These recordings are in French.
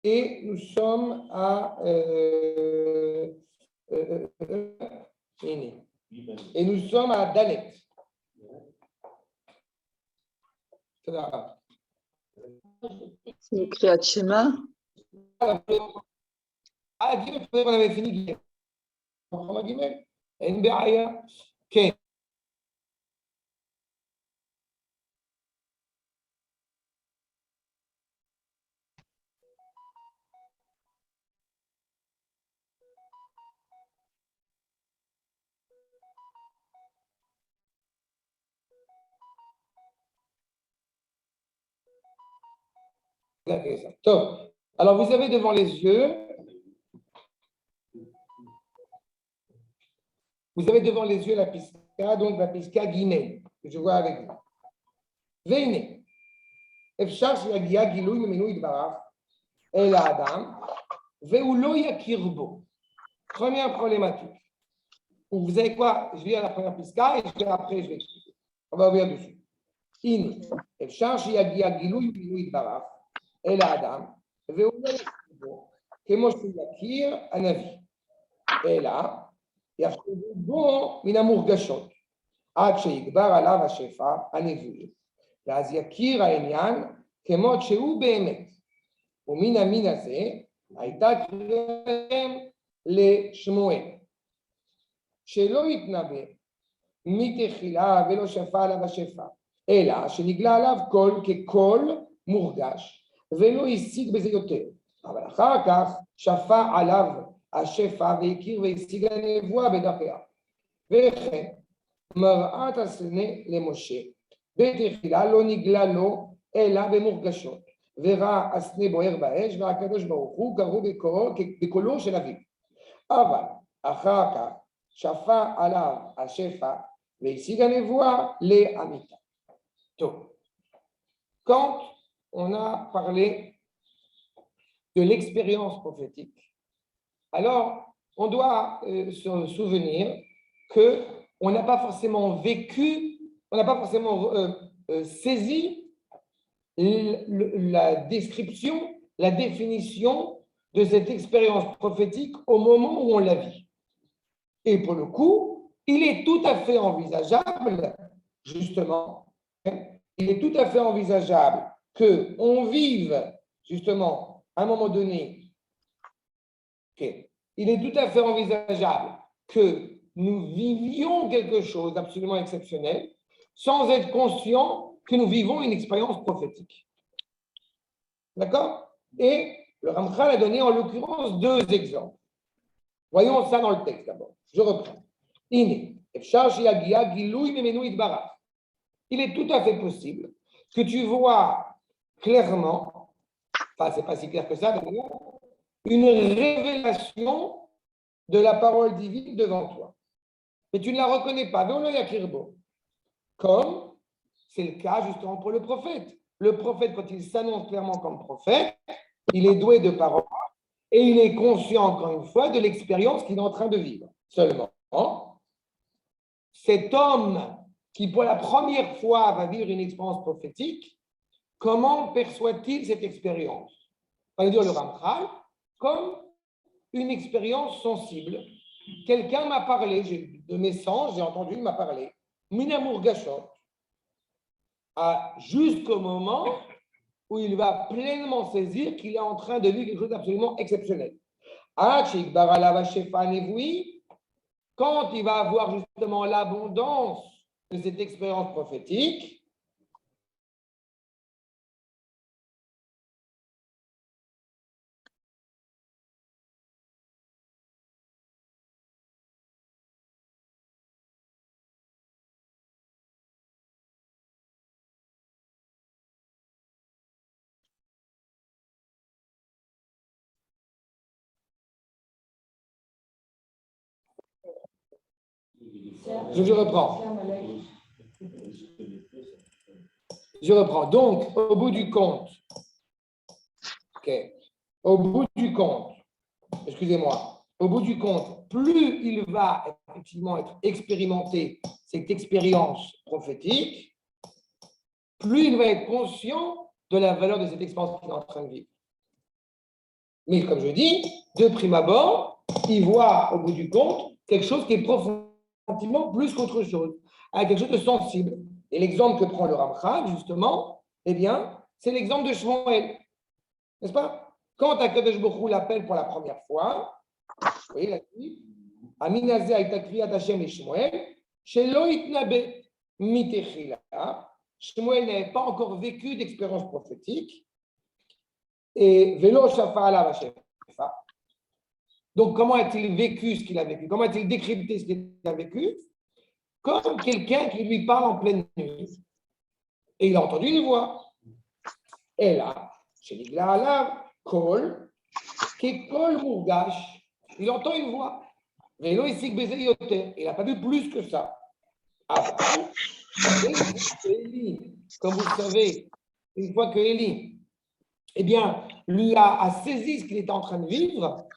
Et nous sommes à et nous sommes à Dalet. C'est écrit à Shema. Ah, Gimel, je qu'on avait fini Gimel. On va Gimel. En Béaya. Ok. Top. Alors, vous avez devant les yeux, la Pisca, donc la Pisca Guinée, que je vois avec vous. Venez. אפשר שיגיע גילוי ממנו יתברך אל האדם, והוא לא יכיר בו. Première problématique. Vous savez quoi? Je vais à la première Pisca et après je vais expliquer. On va revenir dessus. הנה, אפשר שיגיע גילוי ממנו יתברך אל האדם, והוא לא יכיר בו, כמו שהוא יכיר הנביא. אלא יחשבו בו מן המורגשות, עד שיגבר עליו השפע הנבואי, ואז יכיר העניין כמות שהוא באמת. ומן המין הזה הייתה קריאתם לשמואל, שלא יתנבא מתחילה ולא שפע עליו השפע, אלא שנגלה עליו קול כקול מורגש, ולא השיג בזה יותר. אבל אחר כך שפע עליו השפע והכיר והשיג הנבואה בדרכיה. וכן מראת הסנה למשה, בתחילה לא נגלה לו אלא במורגשות, וראה הסנה בוער באש, והקדוש ברוך הוא קראו בקולו של אביו. אבל אחר כך שפע עליו השפע והשיג הנבואה לאמיתה. טוב, quand on a parlé de l'expérience prophétique, alors on doit se souvenir qu'on n'a pas forcément vécu, on n'a pas forcément saisi la description, la définition de cette expérience prophétique au moment où on la vit. Et pour le coup, il est tout à fait envisageable, justement, il est tout à fait envisageable qu'on vive, justement, à un moment donné, il est tout à fait envisageable que nous vivions quelque chose d'absolument exceptionnel sans être conscients que nous vivons une expérience prophétique. D'accord? Et le Ramchal a donné en l'occurrence deux exemples. Voyons ça dans le texte d'abord. Je reprends. Il est tout à fait possible que tu vois clairement, enfin c'est pas si clair que ça d'ailleurs, une révélation de la parole divine devant toi. Mais tu ne la reconnais pas. Comme c'est le cas justement pour le prophète. Le prophète, quand il s'annonce clairement comme prophète, il est doué de parole et il est conscient, encore une fois, de l'expérience qu'il est en train de vivre. Seulement, cet homme qui, pour la première fois, va vivre une expérience prophétique, comment perçoit-il cette expérience? On va dire le Ramchal, comme une expérience sensible. Quelqu'un m'a parlé, de mes sens, j'ai entendu, il m'a parlé. Minamour Gachot, jusqu'au moment où il va pleinement saisir qu'il est en train de vivre quelque chose d'absolument exceptionnel. Quand il va avoir justement l'abondance de cette expérience prophétique, je reprends. Je reprends. Donc, au bout du compte, excusez-moi, au bout du compte, plus il va effectivement être expérimenté cette expérience prophétique, plus il va être conscient de la valeur de cette expérience qu'il est en train de vivre. Mais comme je dis, de prime abord, il voit au bout du compte quelque chose qui est profondément plus qu'autre chose, avec quelque chose de sensible. Et l'exemple que prend le Ramchal, justement, eh bien, c'est l'exemple de Shmuel. N'est-ce pas? Quand Akadosh Baruch Hu l'appelle pour la première fois, vous voyez la suite, Aminazé aïta kriyat Hashem et Shmuel, shelo itnabe mitechila. Shmuel n'avait pas encore vécu d'expérience prophétique. Et Velo Shafa ala Hashefa. Donc, comment a-t-il vécu ce qu'il a vécu? Comment a-t-il décrypté ce qu'il a vécu? Comme quelqu'un qui lui parle en pleine nuit. Et il a entendu une voix. Et là, chez Nigla Alav, Kol, qui Kol Mourgash, il entend une voix. Velo Isik Beze Yoter. Il n'a pas vu plus que ça. Après, Élie, comme vous le savez, une fois que Élie, eh bien, lui a saisi ce qu'il était en train de vivre,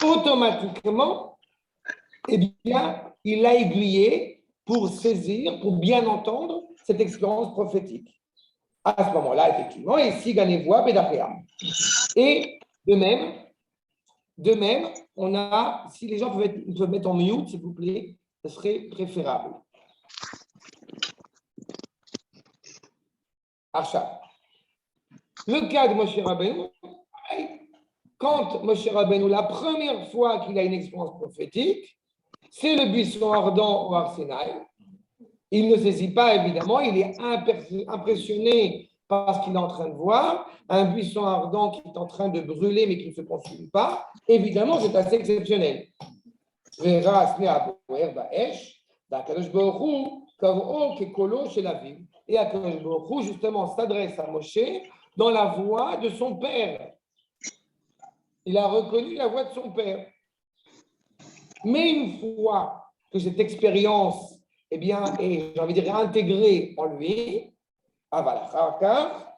automatiquement, eh bien, il l'a aiguillé pour saisir, pour bien entendre cette expérience prophétique. À ce moment-là, effectivement, et si gagne voix, Bédapéa. Et de même, on a, si les gens peuvent mettre en mute, s'il vous plaît, ce serait préférable. Archa. Le cas de Moshe Rabbeinu, quand Moshe Rabbeinu, la première fois qu'il a une expérience prophétique, c'est le buisson ardent au Arsinaï. Il ne saisit pas, évidemment, il est impressionné par ce qu'il est en train de voir. Un buisson ardent qui est en train de brûler mais qui ne se consume pas. Évidemment, c'est assez exceptionnel. Verra Asnea Baesh, Akadosh Baruch Hu, Kav'o Kekolo chez la ville. Et Akadosh Baruch Hu, justement, s'adresse à Moshe dans la voix de son père. Il a reconnu la voix de son père. Mais une fois que cette expérience, eh bien, est, j'ai envie de dire, intégrée en lui, Avalachaka,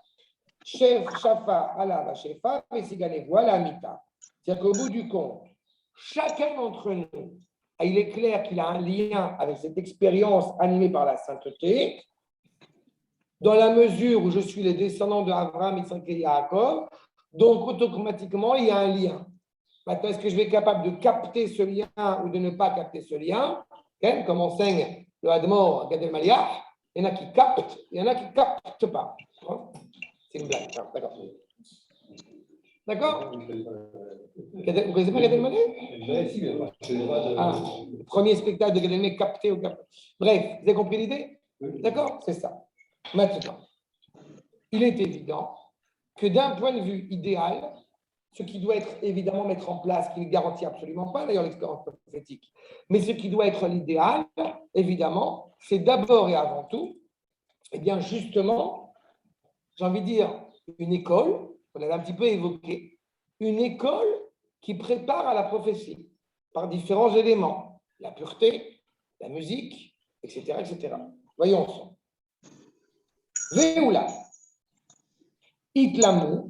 Chef Shafa Ala Shefa, et Sigane voilà Mita. C'est-à-dire qu'au bout du compte, chacun d'entre nous, il est clair qu'il a un lien avec cette expérience animée par la sainteté, dans la mesure où je suis le descendant d'Abraham, Isaac et Yaakov, donc automatiquement, il y a un lien. Maintenant, est-ce que je vais être capable de capter ce lien ou de ne pas capter ce lien? Comme enseigne le Hadmor Gad Elmaleh, il y en a qui captent, il y en a qui ne captent pas. C'est une blague, d'accord. D'accord? Vous ne connaissez pas Gad Elmaleh? Le premier spectacle de Gad Elmaleh capté ou capté. Bref, vous avez compris l'idée? D'accord? C'est ça. Maintenant, il est évident que d'un point de vue idéal, ce qui doit être évidemment mettre en place, qui ne garantit absolument pas d'ailleurs l'expérience prophétique, mais ce qui doit être l'idéal, évidemment, c'est d'abord et avant tout, eh bien justement, j'ai envie de dire, une école, on l'a un petit peu évoqué, une école qui prépare à la prophétie par différents éléments, la pureté, la musique, etc. etc. Voyons ensemble. Veoula, Itlamdou,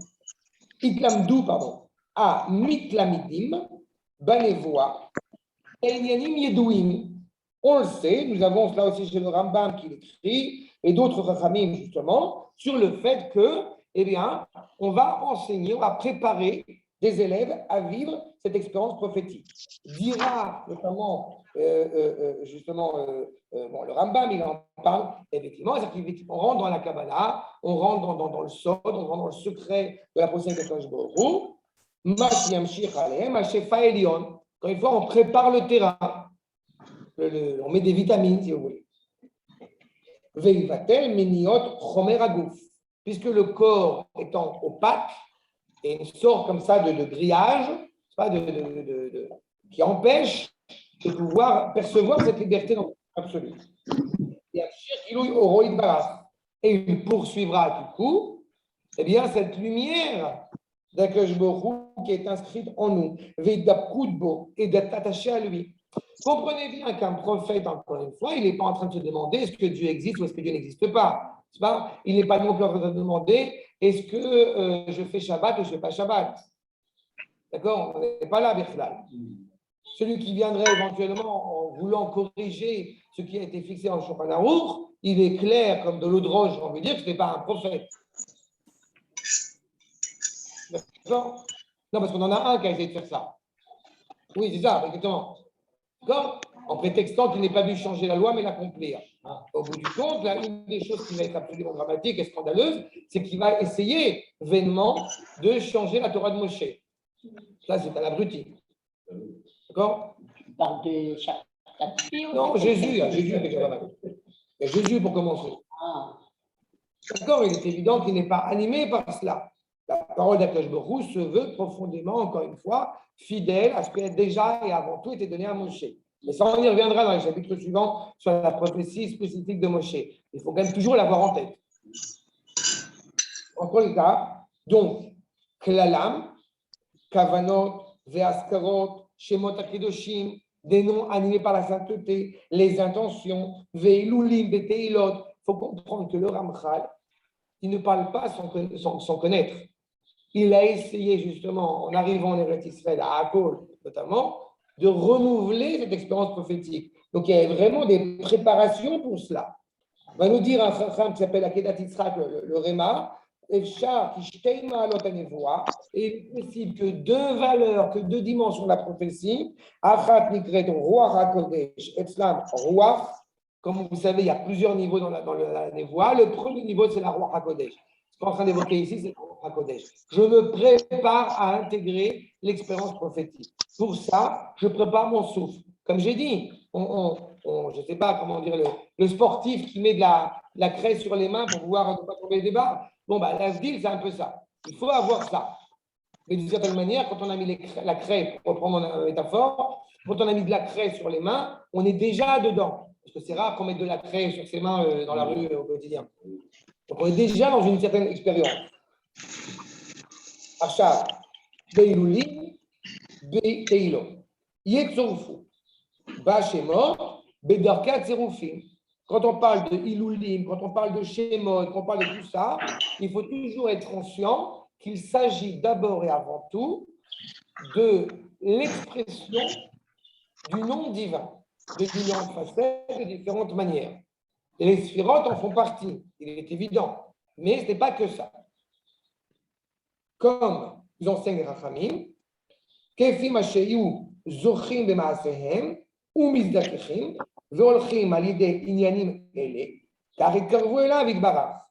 pardon, à Mitlamidim, Banevoa, Elyanim Yedouim. On le sait, nous avons cela aussi chez le Rambam qui l'écrit, et d'autres Rachamim justement, sur le fait que, eh bien, on va enseigner, on va préparer des élèves à vivre cette expérience prophétique. Dira notamment, justement, le Rambam, il en parle, effectivement, c'est-à-dire qu'on rentre dans la Kabbalah, on rentre dans le Sod, on rentre dans le secret de la procédure de Akadosh Baruch Hu, quand une fois on prépare le terrain, on met des vitamines, si vous voulez. Veivatel miniot chomer agouf, puisque le corps étant opaque et une sorte comme ça de grillage, pas qui empêche de pouvoir percevoir cette liberté absolue. Et il poursuivra du coup, eh bien cette lumière d'Akadosh Baruch Hu qui est inscrite en nous, veidapkudbo, et d'être attaché à lui. Comprenez bien qu'un prophète, encore une fois, il n'est pas en train de se demander est-ce que Dieu existe ou est-ce que Dieu n'existe pas. Il n'est pas non plus en train de se demander est-ce que je fais Shabbat ou je ne fais pas Shabbat. D'accord? On n'est pas là, Bichlal. Celui qui viendrait éventuellement en voulant corriger ce qui a été fixé en Shulchan Aruch, il est clair comme de l'eau de roche, j'ai envie de dire que ce n'est pas un prophète. D'accord? Non, parce qu'on en a un qui a essayé de faire ça. Oui, c'est ça, exactement. D'accord? En prétextant qu'il n'ait pas dû changer la loi, mais l'accomplir. Au bout du compte, là, une des choses qui va être absolument dramatique et scandaleuse, c'est qu'il va essayer vainement de changer la Torah de Moshe. Ça, c'est un abruti. D'accord? Tu parles de chaque fille. Non, Jésus, Jésus est déjà pas mal. Mais Jésus, pour commencer. Ah, D'accord, il est évident qu'il n'est pas animé par cela. La parole d'Akash Baruch Hu se veut profondément, encore une fois, fidèle à ce qui a déjà et avant tout été donné à Moshe. Mais ça, on y reviendra dans les chapitres suivants sur la prophétie spécifique de Moshe. Il faut quand même toujours l'avoir en tête. En tous les cas, donc, Klalam, Kavanot, Veaskarot, Shemot Akedoshim, des noms animés par la sainteté, les intentions, Veilulim, Beteilot. Il faut comprendre que le Ramchal, il ne parle pas sans connaître. Il a essayé justement, en arrivant en Eretz Israël, à Akol notamment, de renouveler cette expérience prophétique. Donc il y a vraiment des préparations pour cela. On va nous dire un chacham qui s'appelle Akedat Yitzhak, le Réma, et il est possible que deux valeurs, que deux dimensions de la prophétie, Achat Nikret Ruach HaKodesh, Etzlam Ruach. Comme vous savez, il y a plusieurs niveaux dans la névoie. Le premier niveau, c'est la Ruach HaKodesh. Ce qu'on est en train d'évoquer ici, c'est la Ruach HaKodesh. Je me prépare à intégrer l'expérience prophétique. Pour ça, je prépare mon souffle. Comme j'ai dit, je ne sais pas comment dire, le sportif qui met de la craie sur les mains pour pouvoir ne pas tomber des barres. Bon, l'Avdil, c'est un peu ça. Il faut avoir ça. Mais d'une certaine manière, quand on a mis la craie, pour reprendre ma métaphore, quand on a mis de la craie sur les mains, on est déjà dedans. Parce que c'est rare qu'on mette de la craie sur ses mains dans la rue au quotidien. Donc on est déjà dans une certaine expérience. Acha, Beiluli, Beilo. Yetsorufu. Bashemot, Bedarka Tserufim. Quand on parle de Ilulim, quand on parle de Shemot, quand on parle de tout ça, il faut toujours être conscient qu'il s'agit d'abord et avant tout de l'expression du nom divin, de différentes facettes, de différentes manières. Et les sphirotes en font partie, il est évident. Mais ce n'est pas que ça. Comme nous enseigne les Rachamim, Kefim Asheyu Zochim Bemaasehem, ou Mizdakechim, Veolchim Alide Inyanim Ele, car Ikarvu Elav Idbarach.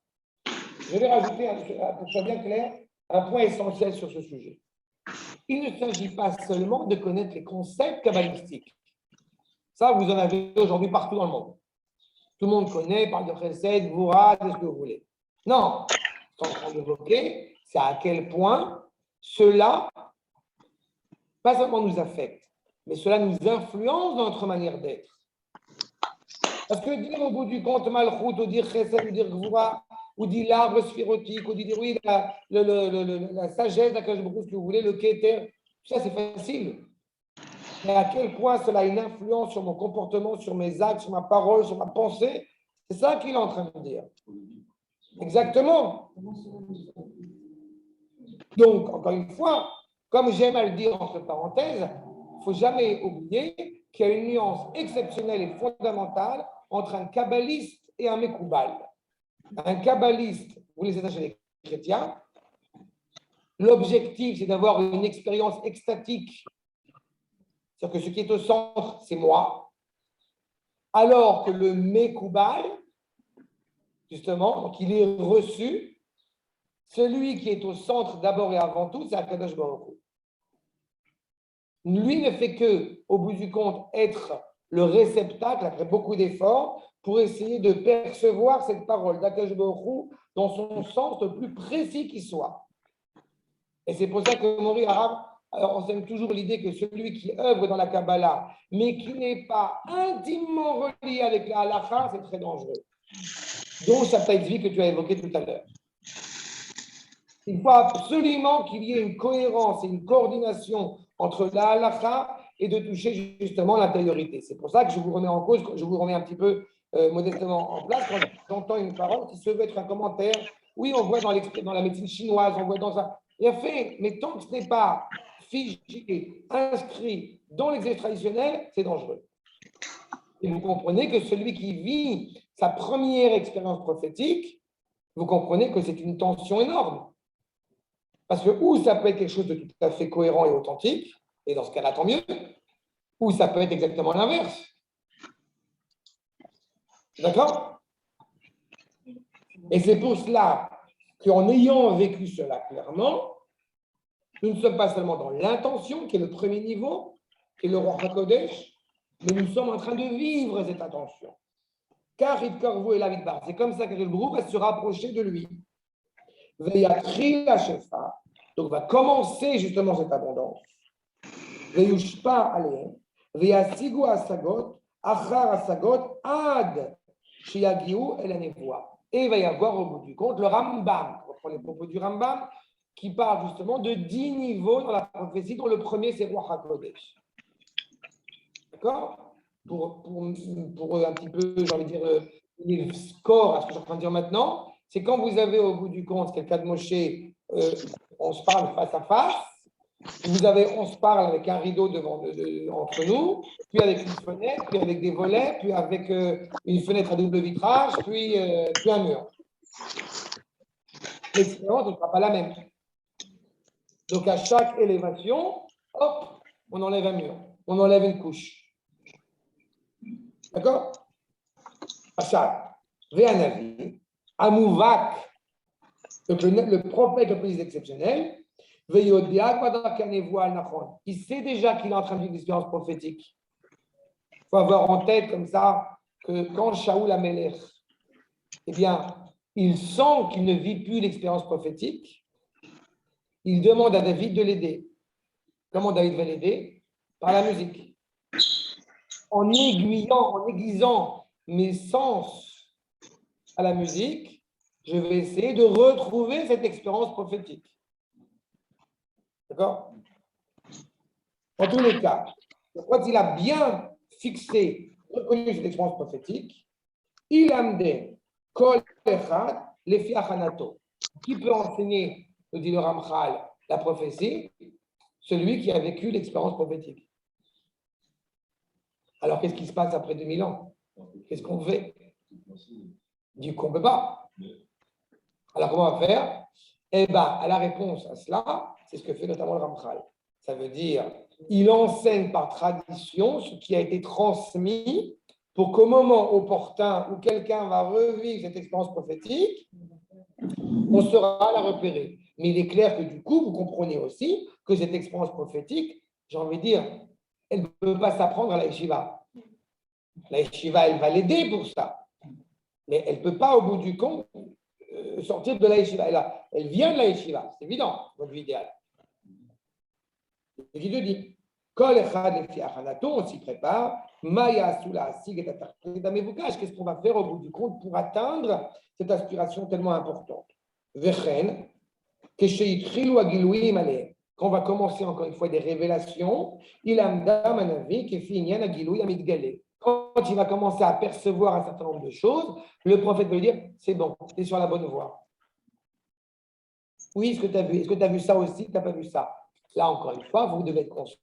Je vais rajouter, pour que ce soit bien clair, un point essentiel sur ce sujet. Il ne s'agit pas seulement de connaître les concepts kabbalistiques. Ça, vous en avez aujourd'hui partout dans le monde. Tout le monde connaît, parle de Chesed, Voura, de ce que vous voulez. Non, ce qu'on est en train d'évoquer, c'est à quel point cela, pas seulement nous affecte, mais cela nous influence dans notre manière d'être. Parce que dire au bout du compte Malchut, ou dire Chesed, ou dire Gvoura, ou dire l'arbre sphirotique, ou dire oui, la sagesse, ce que vous voulez, le Keter, tout ça c'est facile. Mais à quel point cela a une influence sur mon comportement, sur mes actes, sur ma parole, sur ma pensée, c'est ça qu'il est en train de dire. Exactement. Donc, encore une fois, comme j'aime à le dire entre parenthèses, il ne faut jamais oublier qu'il y a une nuance exceptionnelle et fondamentale entre un kabbaliste et un mekoubal. Un kabbaliste, vous les êtes chez les chrétiens, l'objectif c'est d'avoir une expérience extatique, c'est-à-dire que ce qui est au centre, c'est moi, alors que le mekoubal, justement, donc il est reçu, celui qui est au centre d'abord et avant tout, c'est Akadosh Baruch Hu. Lui ne fait que, au bout du compte, être le réceptacle, après beaucoup d'efforts, pour essayer de percevoir cette parole d'Akadosh Baruch Hu dans son sens le plus précis qui soit. Et c'est pour ça que Mori Arabe enseigne toujours l'idée que celui qui œuvre dans la Kabbalah, mais qui n'est pas intimement relié avec la halakha, c'est très dangereux. Donc, Shabtai que tu as évoqué tout à l'heure. Il faut absolument qu'il y ait une cohérence et une coordination entre la halakha et de toucher justement l'intériorité. C'est pour ça que je vous remets en cause, je vous remets un petit peu modestement en place quand j'entends une parole qui se veut être un commentaire. Oui, on voit dans la médecine chinoise, on voit dans ça. Bien fait, mais tant que ce n'est pas figé, inscrit dans l'exercice traditionnel, c'est dangereux. Et vous comprenez que celui qui vit sa première expérience prophétique, vous comprenez que c'est une tension énorme. Parce que ou ça peut être quelque chose de tout à fait cohérent et authentique, et dans ce cas-là, tant mieux, ou ça peut être exactement l'inverse. D'accord? Et c'est pour cela qu'en ayant vécu cela clairement, nous ne sommes pas seulement dans l'intention, qui est le premier niveau, qui est le roi HaKodesh, mais nous sommes en train de vivre cette intention. Car Hitkarvu et Lavidbar, c'est comme ça que le groupe va se rapprocher de lui. Veyatri la shefa, donc va commencer justement cette abondance. Veyushpa alehem, veyasigu asagot, achar asagot, ad shiagiu el anevoa. Et il va y avoir au bout du compte le Rambam, on reprend les propos du Rambam, qui parle justement de 10 niveaux dans la prophétie, dont le premier c'est Roi HaKodesh. D'accord? Pour un petit peu, j'ai envie de dire, les scores à ce que je suis en train de dire maintenant, c'est quand vous avez au bout du compte, c'est le cas de Moshe, on se parle face à face, on se parle avec un rideau entre nous, puis avec une fenêtre, puis avec des volets, puis avec une fenêtre à double vitrage, puis un mur. L'expérience ne sera pas la même. Donc à chaque élévation, hop, on enlève un mur, on enlève une couche. D'accord? Achal, Véanavi, Amouvak, le prophète le plus exceptionnel, il sait déjà qu'il est en train de vivre une expérience prophétique. Il faut avoir en tête comme ça que quand Shaoul Amelech, eh bien, il sent qu'il ne vit plus l'expérience prophétique, il demande à David de l'aider. Comment David va l'aider? Par la musique. En aiguisant mes sens à la musique, je vais essayer de retrouver cette expérience prophétique. D'accord? En tous les cas, quand il a bien fixé, reconnu cette expérience prophétique, il amène kol echad lefi achanato. Qui peut enseigner, nous dit le Ramchal, la prophétie? Celui qui a vécu l'expérience prophétique. Alors, qu'est-ce qui se passe après 2000 ans? Qu'est-ce qu'on fait? Du coup, on ne peut pas. Alors, comment on va faire? Eh bien, à la réponse à cela, c'est ce que fait notamment le Ramchal. Ça veut dire, il enseigne par tradition ce qui a été transmis pour qu'au moment opportun où quelqu'un va revivre cette expérience prophétique, on saura la repérer. Mais il est clair que du coup, vous comprenez aussi que cette expérience prophétique, j'ai envie de dire, elle ne peut pas s'apprendre à la yeshiva. La yeshiva, elle va l'aider pour ça. Mais elle ne peut pas, au bout du compte, sortir de la yeshiva. Elle vient de la yeshiva, c'est évident, votre vie idéale. Et il te dit, on s'y prépare, qu'est-ce qu'on va faire au bout du compte pour atteindre cette aspiration tellement importante? Quand on va commencer encore une fois des révélations, quand il va commencer à percevoir un certain nombre de choses, le prophète va lui dire, c'est bon, tu es sur la bonne voie. Oui, est-ce que tu as vu? Est-ce que tu as vu ça aussi? Tu n'as pas vu ça? Là, encore une fois, vous devez être conscient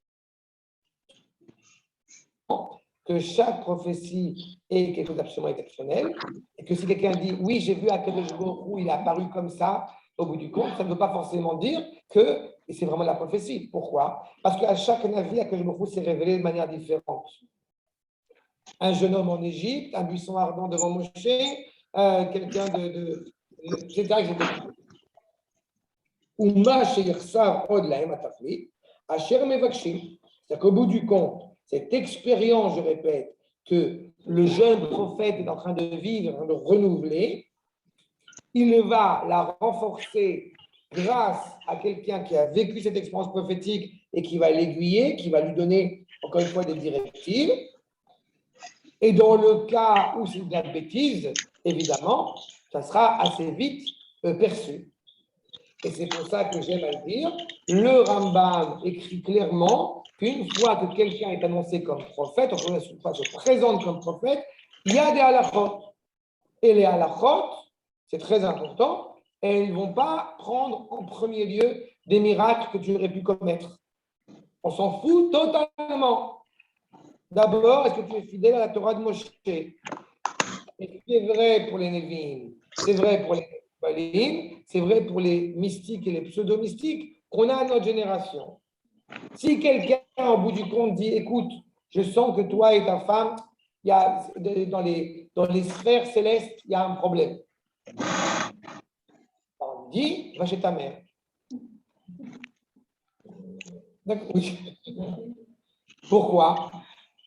que chaque prophétie est quelque chose d'absolument exceptionnel et que si quelqu'un dit oui, j'ai vu Akadosh Baruch Hu, il est apparu comme ça, au bout du compte, ça ne veut pas forcément dire que c'est vraiment la prophétie. Pourquoi? Parce qu'à chaque Navi, Akadosh Baruch Hu s'est révélé de manière différente. Un jeune homme en Égypte, un buisson ardent devant Moshe, quelqu'un etc. C'est-à-dire qu'au bout du compte, cette expérience, je répète, que le jeune prophète est en train de vivre, en train de renouveler, il va la renforcer grâce à quelqu'un qui a vécu cette expérience prophétique et qui va l'aiguiller, qui va lui donner, encore une fois, des directives. Et dans le cas où c'est de la bêtise, évidemment, ça sera assez vite perçu. Et c'est pour ça que j'aime à le dire, le Rambam écrit clairement qu'une fois que quelqu'un est annoncé comme prophète, en première fois se présente comme prophète, il y a des halachot. Et les halachot, c'est très important, et ils ne vont pas prendre en premier lieu des miracles que tu aurais pu commettre. On s'en fout totalement. D'abord, est-ce que tu es fidèle à la Torah de Moshe? Et c'est vrai pour les Névim, c'est vrai pour les c'est vrai pour les mystiques et les pseudo-mystiques qu'on a à notre génération. Si quelqu'un, au bout du compte, dit, écoute, je sens que toi et ta femme, il y a, dans les sphères célestes, il y a un problème. On dit, va chez ta mère. D'accord, oui. Pourquoi?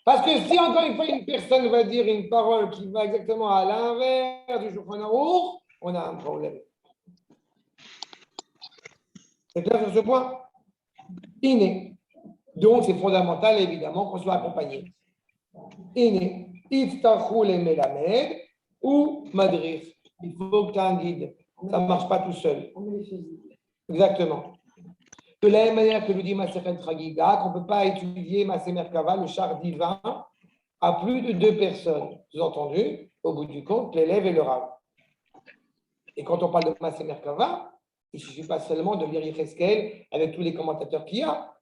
Parce que si encore une fois une personne va dire une parole qui va exactement à l'inverse du Shulchan Aruch, on a un problème. C'est clair sur ce point? Inné. Donc c'est fondamental évidemment qu'on soit accompagné. Inné. Iftachu le melamed ou madrich. Il faut que tu aies un guide. Ça ne marche pas tout seul. Exactement. De la même manière que nous dit Masechet Chagiga, qu'on ne peut pas étudier Masé Merkava, le char divin, à plus de 2 personnes. Vous avez entendu, au bout du compte, l'élève et le rav. Et quand on parle de Masé Merkava, il ne suffit pas seulement de lire Yecheskel avec tous les commentateurs qu'il y a.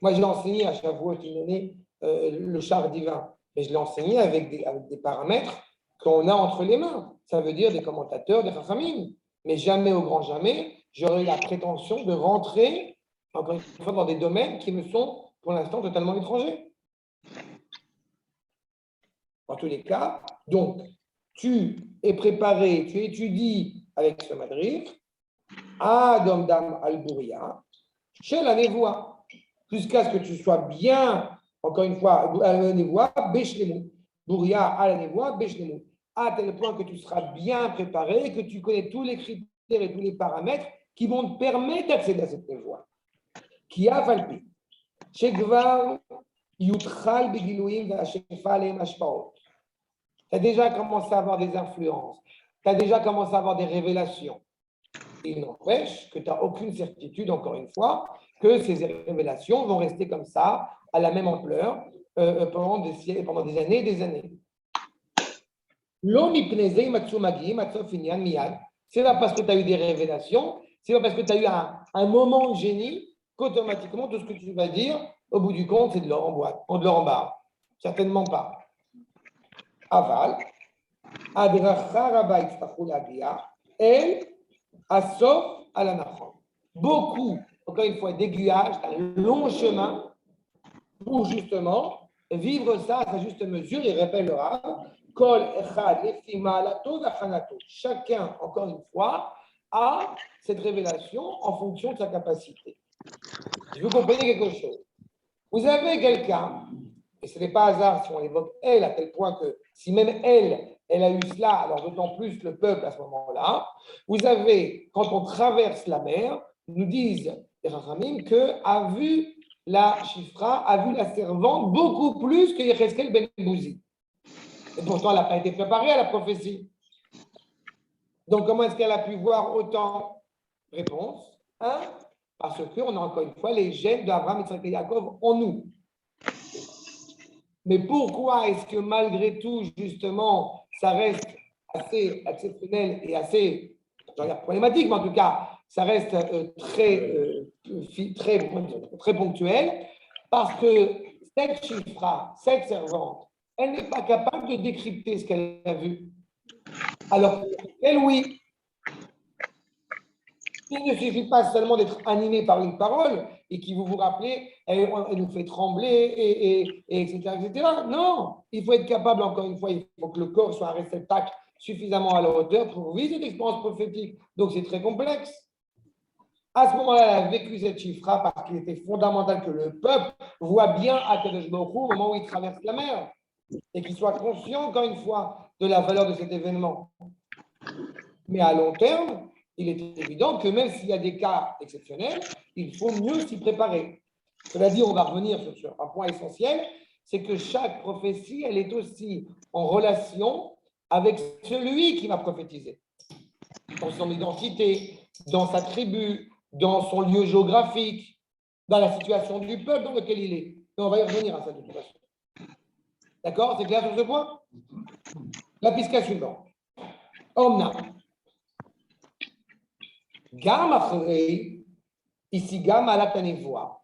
Moi, je l'ai enseigné à Shavuot une année, le char divin, mais je l'ai enseigné avec des paramètres qu'on a entre les mains. Ça veut dire des commentateurs, des chachamim. Mais jamais, au grand jamais, j'aurais eu la prétention de rentrer, encore une fois, dans des domaines qui me sont, pour l'instant, totalement étrangers. En tous les cas, donc, tu es préparé, tu étudies avec ce madrid, Adam Dam Al-Bouria, chez la Névoie, jusqu'à ce que tu sois bien, encore une fois, à la Névoie, Beshlemu. Bouria à la Névoie, Beshlemu. À tel point que tu seras bien préparé, que tu connais tous les critères et tous les paramètres qui vont te permettre d'accéder à cette Névoie. Qui a falpi. Shekvar Yutchal Begilouim Vashefal Aleim Ashpaot. Tu as déjà commencé à avoir des influences, tu as déjà commencé à avoir des révélations. Il n'empêche que tu n'as aucune certitude, encore une fois, que ces révélations vont rester comme ça, à la même ampleur, pendant des années et des années. C'est pas parce que tu as eu des révélations, c'est pas parce que tu as eu un moment de génie qu'automatiquement, tout ce que tu vas dire, au bout du compte, c'est de l'or en boîte, de l'or en barre. Certainement pas. Aval, Adracha Rabba Yitztachu Lagia, El Asof Alanachon. Beaucoup, encore une fois, d'aiguillage, un long chemin pour justement vivre ça à sa juste mesure. Il répète le Rav, Kol Echad Lefima Lato Vachanato. Chacun, encore une fois, a cette révélation en fonction de sa capacité. Je veux comprendre quelque chose. Vous avez quelqu'un, et ce n'est pas hasard si on évoque elle, à tel point que si même elle a eu cela, alors d'autant plus le peuple à ce moment-là. Vous avez, quand on traverse la mer, nous disent les Rachamim que a vu la Chifra, a vu la servante beaucoup plus que Yecheskel ben Bouzi. Et pourtant, elle n'a pas été préparée à la prophétie. Donc, comment est-ce qu'elle a pu voir autant? Réponse 1. Parce qu'on a encore une fois les gènes d'Abraham, Yitzhak et Yaakov en nous. Mais pourquoi est-ce que malgré tout, justement, ça reste assez exceptionnel et assez, problématique, mais en tout cas, ça reste très ponctuel, parce que cette Chifra, cette servante, elle n'est pas capable de décrypter ce qu'elle a vu. Alors, elle, oui. Il ne suffit pas seulement d'être animé par une parole et qui, vous vous rappelez, elle nous fait trembler, etc., etc. Non, il faut être capable, encore une fois, il faut que le corps soit un réceptacle suffisamment à la hauteur pour vivre cette expérience prophétique. Donc, c'est très complexe. À ce moment-là, elle a vécu cette Chifra parce qu'il était fondamental que le peuple voit bien Akadosh Baruch Hu au moment où il traverse la mer et qu'il soit conscient, encore une fois, de la valeur de cet événement. Mais à long terme, il est évident que même s'il y a des cas exceptionnels, il faut mieux s'y préparer. Cela dit, on va revenir sur un point essentiel, c'est que chaque prophétie, elle est aussi en relation avec celui qui va prophétiser. Dans son identité, dans sa tribu, dans son lieu géographique, dans la situation du peuple dans lequel il est. Et on va y revenir à ça de toute façon. D'accord? C'est clair sur ce point? La pisca suivante. Omna. Gam après, ici, Gam à la Névoie.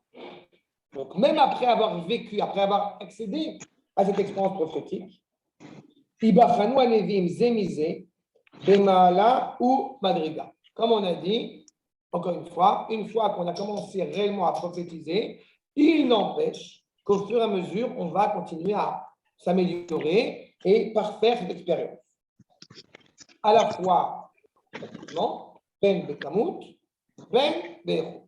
Donc, même après avoir vécu, après avoir accédé à cette expérience prophétique, Ibachanu Anevim Zemizé, Bemala ou Madriga. Comme on a dit, encore une fois qu'on a commencé réellement à prophétiser, il n'empêche qu'au fur et à mesure, on va continuer à s'améliorer et parfaire cette expérience. À la fois, effectivement, Ben Bekamut, Ben Be'echut.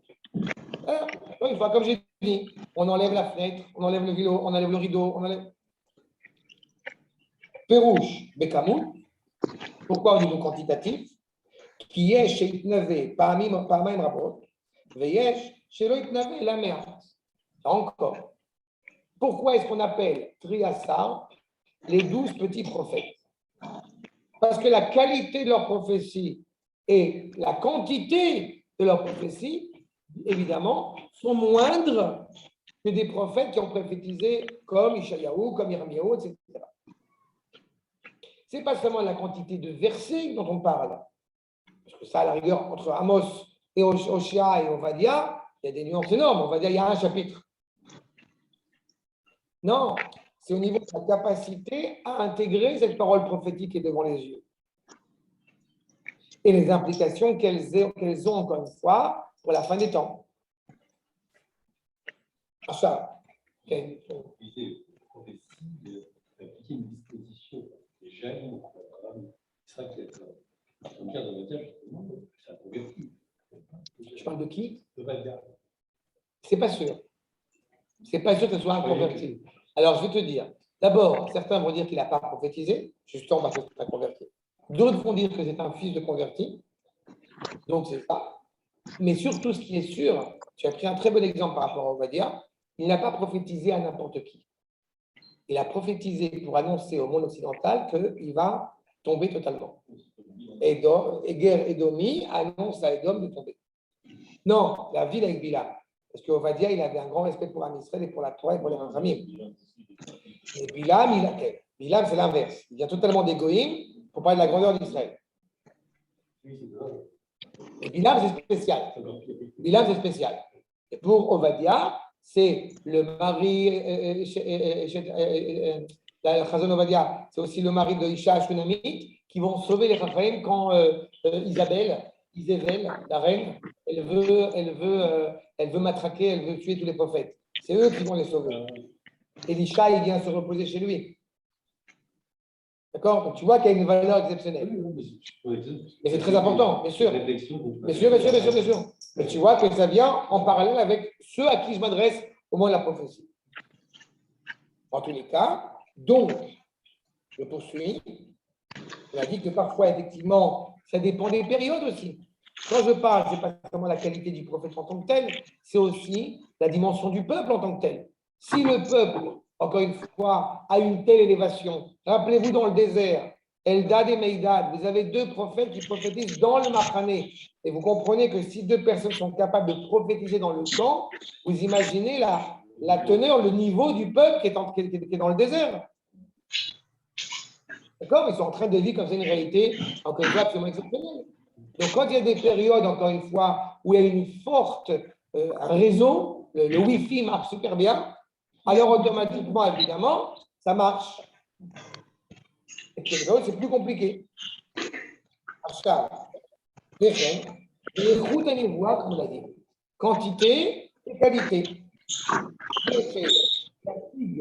Une fois, comme j'ai dit, on enlève la fenêtre, on enlève le rideau, on enlève le rideau, on enlève. Perouche, Bekamut. Pourquoi au niveau quantitatif? Qui est chez Itnave, parmi Rabot, Veyesh, chez l'Itnave, la merde. Encore. Pourquoi est-ce qu'on appelle Triassar les 12 petits prophètes? Parce que la qualité de leur prophétie et la quantité de leur prophétie, évidemment, sont moindres que des prophètes qui ont prophétisé comme Ishayahu, comme Yirmiyahu, etc. Ce n'est pas seulement la quantité de versets dont on parle, parce que ça, à la rigueur, entre Amos et Oshia et Ovadia, il y a des nuances énormes. Ovadia, il y a un chapitre. Non, c'est au niveau de la capacité à intégrer cette parole prophétique qui est devant les yeux. Et les implications qu'elles ont, encore une fois, pour la fin des temps. Ça. Okay. Une disposition des jeunes, c'est ça qui est dans le cadre de Vadia, justement, c'est un converti. Je parle de qui? De Vadia. C'est pas sûr. C'est pas sûr que ce soit un converti. Alors, je vais te dire. D'abord, certains vont dire qu'il n'a pas prophétisé, justement parce que c'est un converti. D'autres vont dire que c'est un fils de converti. Donc, c'est ça. Mais surtout, ce qui est sûr, tu as pris un très bon exemple par rapport à Ovadia, il n'a pas prophétisé à n'importe qui. Il a prophétisé pour annoncer au monde occidental qu'il va tomber totalement. Eger Edomi annonce à Edom de tomber. Non, la ville avec Bilam. Parce qu'Ovadia, il avait un grand respect pour Amisraël et pour la Torah et pour les Ramim. Et Bilam, Bilam, c'est l'inverse. Il vient totalement d'Égoïm pour parler de la grandeur d'Israël. Et Bilam, c'est spécial. Bilam, c'est spécial. Et pour Ovadia, c'est le mari, la Chazon Ovadia, c'est aussi le mari de Isha Shunamite qui vont sauver les Raphaël quand Isével, la reine, elle veut matraquer, elle veut tuer tous les prophètes. C'est eux qui vont les sauver. Et Isha, il vient se reposer chez lui. D'accord? Donc tu vois qu'il y a une valeur exceptionnelle. Mais c'est très important, bien sûr. Bien sûr. Mais tu vois que ça vient en parallèle avec ceux à qui je m'adresse au moment de la prophétie. En tous les cas, donc, je poursuis. On a dit que parfois, effectivement, ça dépend des périodes aussi. Quand je parle, ce n'est pas seulement la qualité du prophète en tant que tel, c'est aussi la dimension du peuple en tant que tel. Si le peuple, encore une fois, a une telle élévation, rappelez-vous dans le désert, Eldad et Meïdad, vous avez deux prophètes qui prophétisent dans le Machané. Et vous comprenez que si deux personnes sont capables de prophétiser dans le camp, vous imaginez la teneur, le niveau du peuple qui est dans le désert. D'accord? Ils sont en train de vivre comme c'est une réalité, encore une fois, absolument exceptionnelle. Donc, quand il y a des périodes, encore une fois, où il y a une forte réseau, le Wi-Fi marche super bien, alors automatiquement, évidemment, ça marche. Et puis, c'est plus compliqué. Les routes à niveau, comme on l'a dit. Quantité et qualité. Il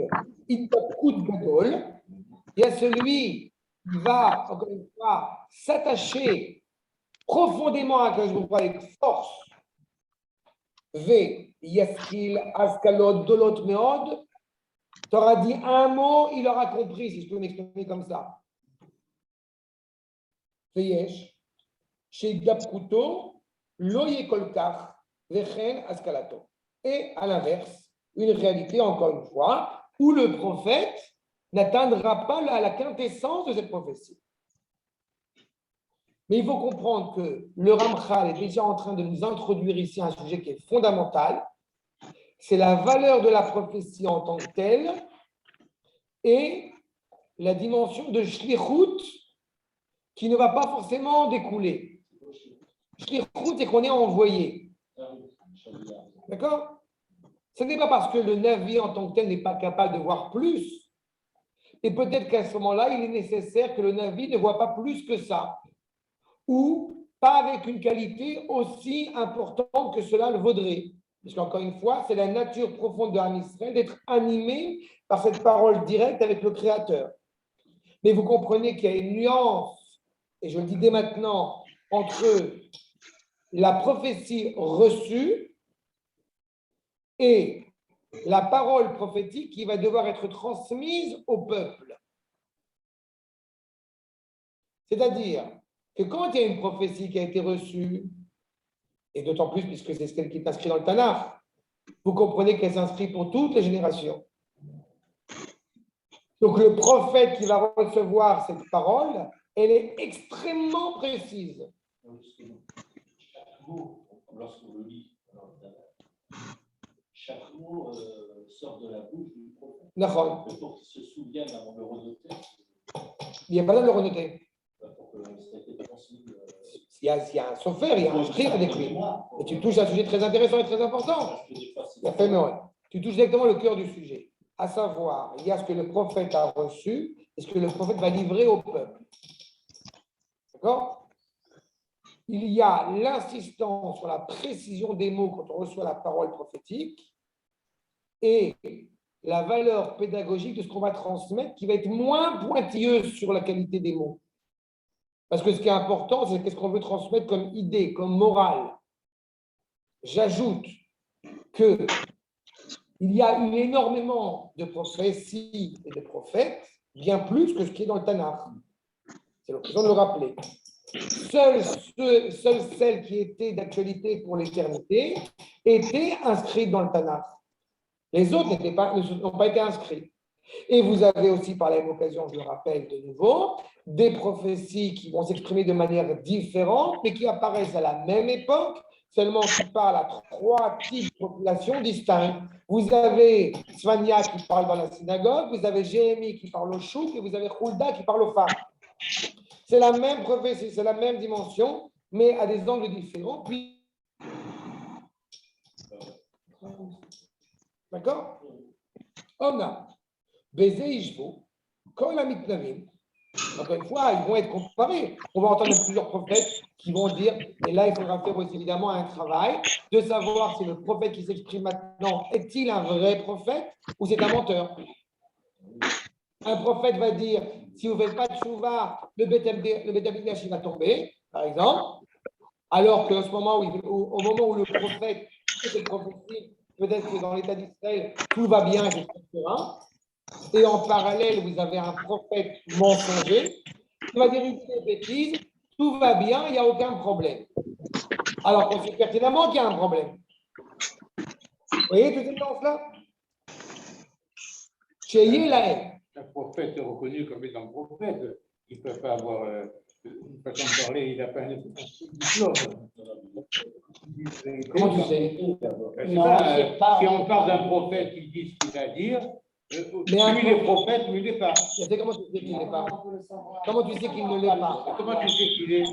y a celui qui va, encore une fois, s'attacher profondément à quelque chose avec force. V, Yaskil, Askalot, Dolot, Meod. Tu auras dit un mot, il aura compris, si je peux m'exprimer comme ça. Veyesh, chez Gapkuto, Loye Kolkar, Vechen, Askalato. Et à l'inverse, une réalité, encore une fois, où le prophète n'atteindra pas la quintessence de cette prophétie. Mais il faut comprendre que le Ramchal est déjà en train de nous introduire ici un sujet qui est fondamental. C'est la valeur de la prophétie en tant que telle et la dimension de shlichut qui ne va pas forcément découler. Shlichut, c'est qu'on est envoyé. D'accord? Ce n'est pas parce que le Navi en tant que tel n'est pas capable de voir plus. Et peut-être qu'à ce moment-là, il est nécessaire que le Navi ne voit pas plus que ça. ou pas avec une qualité aussi importante que cela le vaudrait. Parce qu'encore une fois, c'est la nature profonde de Ham Israël d'être animé par cette parole directe avec le Créateur. Mais vous comprenez qu'il y a une nuance, et je le dis dès maintenant, entre la prophétie reçue et la parole prophétique qui va devoir être transmise au peuple. C'est-à-dire que quand il y a une prophétie qui a été reçue, et d'autant plus puisque c'est celle qui est inscrite dans le Tanakh, vous comprenez qu'elle s'inscrit pour toutes les générations. Donc le prophète qui va recevoir cette parole, elle est extrêmement précise. Chaque mot, lorsqu'on le lit, chaque mot sort de la bouche du prophète. D'accord. Pour qu'il se souvienne avant de le renoter. Il n'y a pas besoin de le renoter. Pour que ça ait été transmis. Il y a un sophère, il y a un scribe avec lui. Et tu touches un sujet très intéressant et très important. Tu touches exactement le cœur du sujet. À savoir, il y a ce que le prophète a reçu et ce que le prophète va livrer au peuple. D'accord? Il y a l'insistance sur la précision des mots quand on reçoit la parole prophétique et la valeur pédagogique de ce qu'on va transmettre qui va être moins pointilleuse sur la qualité des mots. Parce que ce qui est important, c'est qu'est-ce qu'on veut transmettre comme idée, comme morale. J'ajoute qu'il y a eu énormément de prophéties et de prophètes, bien plus que ce qui est dans le Tanakh. C'est l'occasion de le rappeler. Seules celles qui étaient d'actualité pour l'éternité étaient inscrites dans le Tanakh. Les autres n'ont pas été inscrits. Et vous avez aussi, par la même occasion, je le rappelle de nouveau, des prophéties qui vont s'exprimer de manière différente, mais qui apparaissent à la même époque, seulement qui parlent à 3 types de populations distinctes. Vous avez Svania qui parle dans la synagogue, vous avez Jéhémie qui parle au chouk, et vous avez Hulda qui parle aux femmes. C'est la même prophétie, c'est la même dimension, mais à des angles différents. Puis... D'accord? On a Bézé Ishvo, quand la mitnavim, encore une fois, ils vont être comparés. On va entendre plusieurs prophètes qui vont dire, et là, il faudra faire aussi évidemment un travail de savoir si le prophète qui s'exprime maintenant est-il un vrai prophète ou c'est un menteur. Un prophète va dire, si vous ne faites pas de chouva, le Beth Amikdash va tomber, par exemple, alors qu'au moment où le prophète fait cette prophétie, peut-être que dans l'État d'Israël, tout va bien, etc. Et en parallèle, vous avez un prophète mensonger qui va dire une bêtise, tout va bien, il n'y a aucun problème. Alors qu'on sait pertinemment qu'il y a un problème. Vous voyez toute cette nuance-là? Chez la haine. Un prophète est reconnu comme étant prophète. Il ne peut pas avoir une façon de parler, il n'a pas un diplôme. Comment tu sais? Si on parle d'un prophète, il dit ce qu'il va dire. Plus il est prophète, plus il n'est pas. Comment tu sais qu'il n'est pas? Comment tu sais qu'il ne l'est pas? Comment tu sais qu'il est?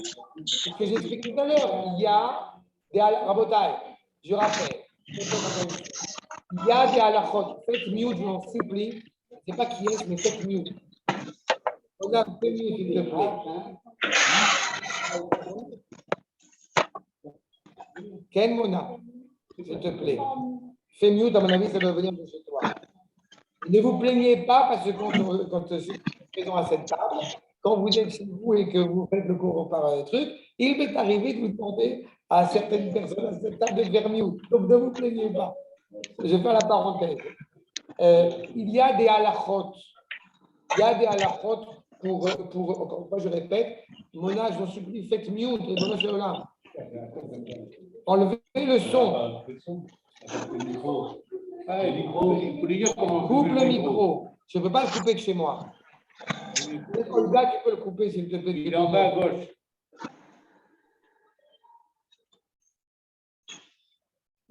Ce que j'ai expliqué tout à l'heure, il y a des rabotailles, je rappelle, il y a des halachot, faites mute, je m'en supplie, c'est pas qui est, mais faites mute. On a fait mute, s'il te plaît. Ken Mona, s'il te plaît. Fais mute, à mon avis, ça doit venir de chez toi. Ne vous plaignez pas parce que quand je suis présent à cette table, quand vous êtes chez vous et que vous faites le cours par truc, il m'est arrivé de vous demander à certaines personnes à cette table de faire mute. Donc ne vous plaignez pas. Je fais la parenthèse. Il y a des halachot. Il y a des halachot pour encore une fois, je répète, Mona, je vous supplie, faites mute, Mona Sheolam. Enlevez le son. Coupe le micro. Je ne peux pas le couper de chez moi. Olga, tu peux le couper s'il te plaît. Il est en bas à gauche.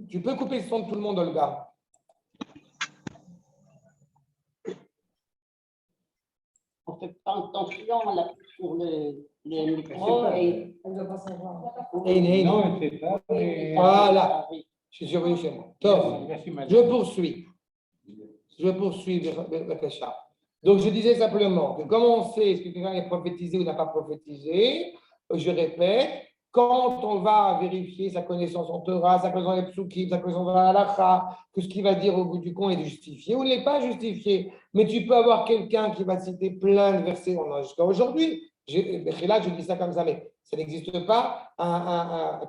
Tu peux couper le son de tout le monde, Olga. On fait pas attention là, sur le micro et Elle ne doit pas savoir. Non, elle ne sait pas. Voilà. Je suis survenu chez moi. Top. Merci, madame. Je poursuis. Bakacha. Donc, je disais simplement que comment on sait est-ce que quelqu'un est prophétisé ou n'a pas prophétisé, je répète, quand on va vérifier sa connaissance en Torah, sa connaissance en Psukim, sa connaissance en Halacha, que ce qu'il va dire au bout du compte est justifié ou n'est pas justifié. Mais tu peux avoir quelqu'un qui va citer plein de versets, on en a jusqu'à aujourd'hui. Là, je dis ça comme ça, mais ça n'existe pas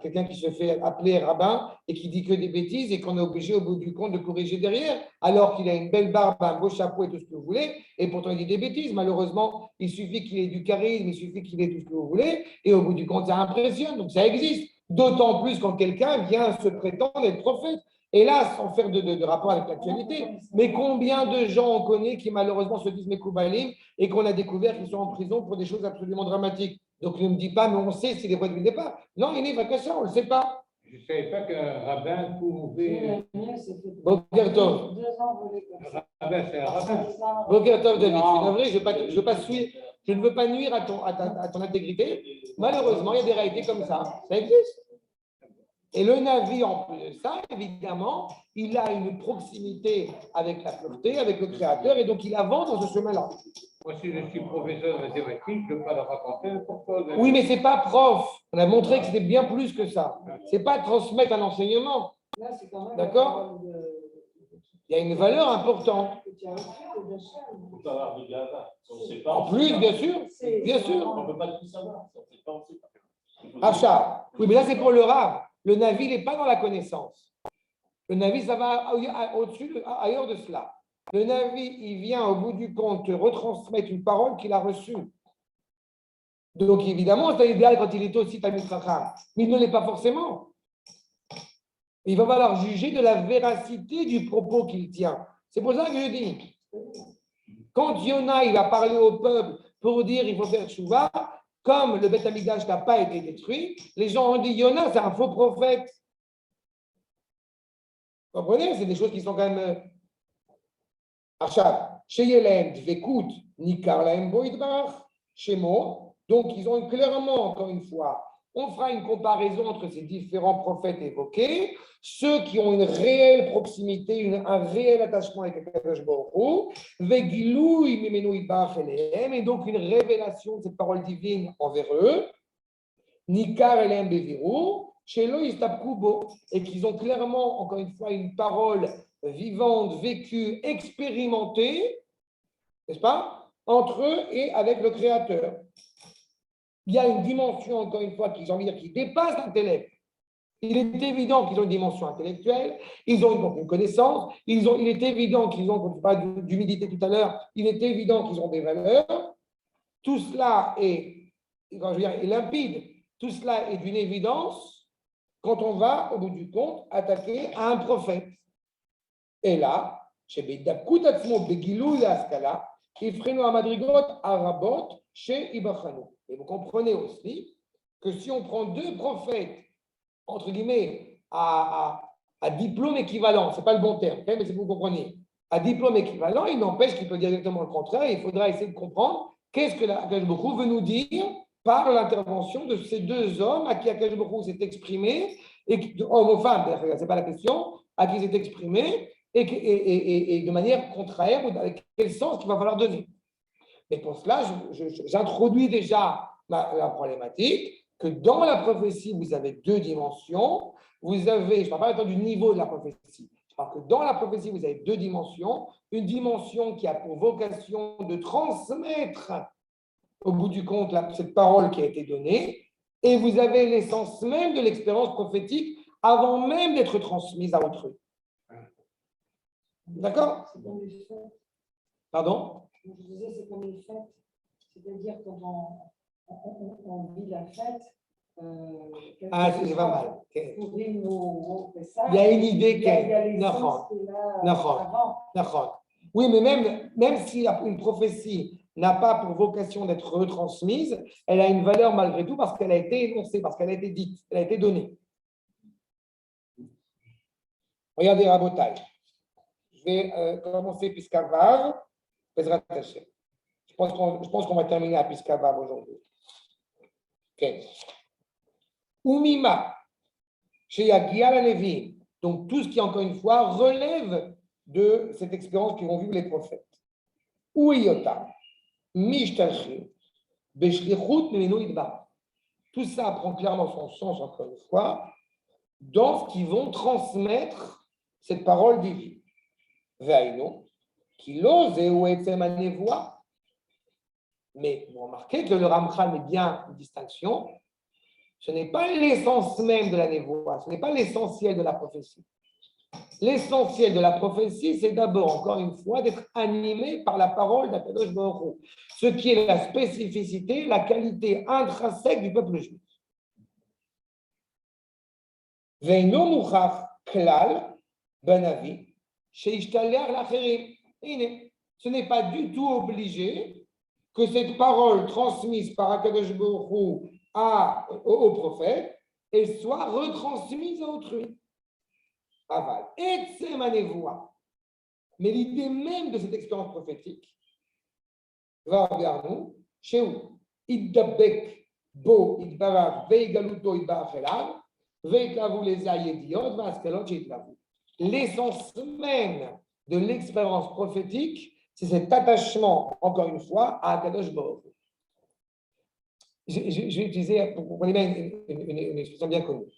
quelqu'un qui se fait appeler rabbin et qui dit que des bêtises et qu'on est obligé au bout du compte de corriger derrière, alors qu'il a une belle barbe, un beau chapeau et tout ce que vous voulez, et pourtant il dit des bêtises. Malheureusement, il suffit qu'il ait du charisme, il suffit qu'il ait tout ce que vous voulez, et au bout du compte, ça impressionne. Donc ça existe. D'autant plus quand quelqu'un vient se prétendre être prophète. Et là, sans faire de rapport avec l'actualité, mais combien de gens on connaît qui malheureusement se disent Mekoubalim et qu'on a découvert qu'ils sont en prison pour des choses absolument dramatiques. Donc ne me dis pas, mais on sait s'il est vrai depuis le départ. Non, il n'est pas que ça, on ne le sait pas. Je ne savais pas qu'un rabbin pouvait. Boker Tov. Un rabbin, c'est un rabbin. Boker Tov, David. Je suis navré, je ne veux pas nuire à ton intégrité. Malheureusement, il y a des réalités comme ça. Ça existe. Et le Navi, en plus de ça, évidemment, il a une proximité avec la pureté, avec le Créateur, et donc il avance dans ce chemin-là. Moi, si je suis professeur de mathématiques, je ne veux pas le raconter pourquoi. Oui, mais ce n'est pas prof. On a montré que c'était bien plus que ça. Ce n'est pas transmettre un enseignement. D'accord? Il y a une valeur importante. En plus, bien sûr. Bien sûr. On ne peut pas tout savoir. Achat. Oui, mais là, c'est pour le Rav. Le Navi n'est pas dans la connaissance. Le Navi, ça va au-dessus, ailleurs de cela. Le Navi, il vient au bout du compte te retransmettre une parole qu'il a reçue. Donc, évidemment, c'est idéal quand il est aussi Talmid Chacham. Mais il ne l'est pas forcément. Il va falloir juger de la véracité du propos qu'il tient. C'est pour ça que je dis, quand Yona, il va parler au peuple pour dire il faut faire tchouva, comme le Beth Amikdash n'a pas été détruit, les gens ont dit Yona, c'est un faux prophète. Vous comprenez? C'est des choses qui sont quand même. Achav, chez Yelem, Dvekut, Nikar Lahem Boidbach, Shemo. Donc, ils ont clairement, encore une fois, on fera une comparaison entre ces différents prophètes évoqués, ceux qui ont une réelle proximité, un réel attachement avec Akadosh Baruch Hu, Vegilouy Mimenu Yitbarach Elehem, et donc une révélation de cette parole divine envers eux, Nikar Elehem Beviru, Shelo Yistapku Bo, et qu'ils ont clairement, encore une fois, une parole vivante, vécue, expérimentée, n'est-ce pas, entre eux et avec le Créateur. Il y a une dimension, encore une fois, qui dépasse l'intellect. Il est évident qu'ils ont une dimension intellectuelle, ils ont donc une connaissance, il est évident qu'ils ont, comme je parlais d'humilité tout à l'heure, il est évident qu'ils ont des valeurs. Tout cela est limpide, tout cela est d'une évidence quand on va, au bout du compte, attaquer à un prophète. Et là, chez Bedakut Atzmo, Begilou Laskala, Ifreno Amadrigot, Arabot, chez Ibachanu. Et vous comprenez aussi que si on prend deux prophètes, entre guillemets, à diplôme équivalent, ce n'est pas le bon terme, mais c'est pour que vous compreniez, à diplôme équivalent, il n'empêche qu'il peut dire exactement le contraire, il faudra essayer de comprendre qu'est-ce que Akadosh Baruch Hu veut nous dire par l'intervention de ces deux hommes à qui Akadosh Baruch Hu s'est exprimé, homme ou femme, ce n'est pas la question, à qui il s'est exprimé, et de manière contraire, ou avec quel sens qu'il va falloir donner. Et pour cela, j'introduis déjà la problématique que dans la prophétie, vous avez deux dimensions. Vous avez, je ne parle pas du niveau de la prophétie, je parle que dans la prophétie, vous avez deux dimensions. Une dimension qui a pour vocation de transmettre, au bout du compte, cette parole qui a été donnée. Et vous avez l'essence même de l'expérience prophétique avant même d'être transmise à autrui. D'accord? Pardon? Je disais, c'est comme les fêtes. C'est-à-dire quand on vit la fête. C'est pas mal. Okay. Il y a une idée qui est. Oui, mais même si une prophétie n'a pas pour vocation d'être retransmise, elle a une valeur malgré tout parce qu'elle a été énoncée, parce qu'elle a été dite, elle a été donnée. Regardez Rabotai. Je vais commencer Piskavav. Je pense qu'on va terminer à Piskavav aujourd'hui. Ok. Umima, chez Yagia la Lévi. Donc tout ce qui, encore une fois, relève de cette expérience qu'ont vue les prophètes. Ouiyota, Mishtalchim, Beshlichut Mimenu Idbar. Tout ça prend clairement son sens, encore une fois, dans ce qu'ils vont transmettre cette parole divine. Ve'aino, qui l'ose et où est ma névoie. Mais vous remarquez que le Ramchal met bien une distinction. Ce n'est pas l'essence même de la névoie, ce n'est pas l'essentiel de la prophétie. L'essentiel de la prophétie, c'est d'abord, encore une fois, d'être animé par la parole d'Akadosh Baruch Hu, ce qui est la spécificité, la qualité intrinsèque du peuple juif. Ve'ino muchach klal banavi sheishtaler l'acherim. Ce n'est pas du tout obligé que cette parole transmise par Akadosh Baruch Hu au prophète, elle soit retransmise à autrui. Aval. Et c'est ma névoie. Mais l'idée même de cette expérience prophétique va vers nous, chez où Iddabek bo idbarav veigaluto idbarach elav veitlavu les ayediot vaskalot sheitlavu. L'essence même de l'expérience prophétique, c'est cet attachement, encore une fois, à Akadosh Baruch Hu. Je vais utiliser, pour comprendre bien, une expression bien connue.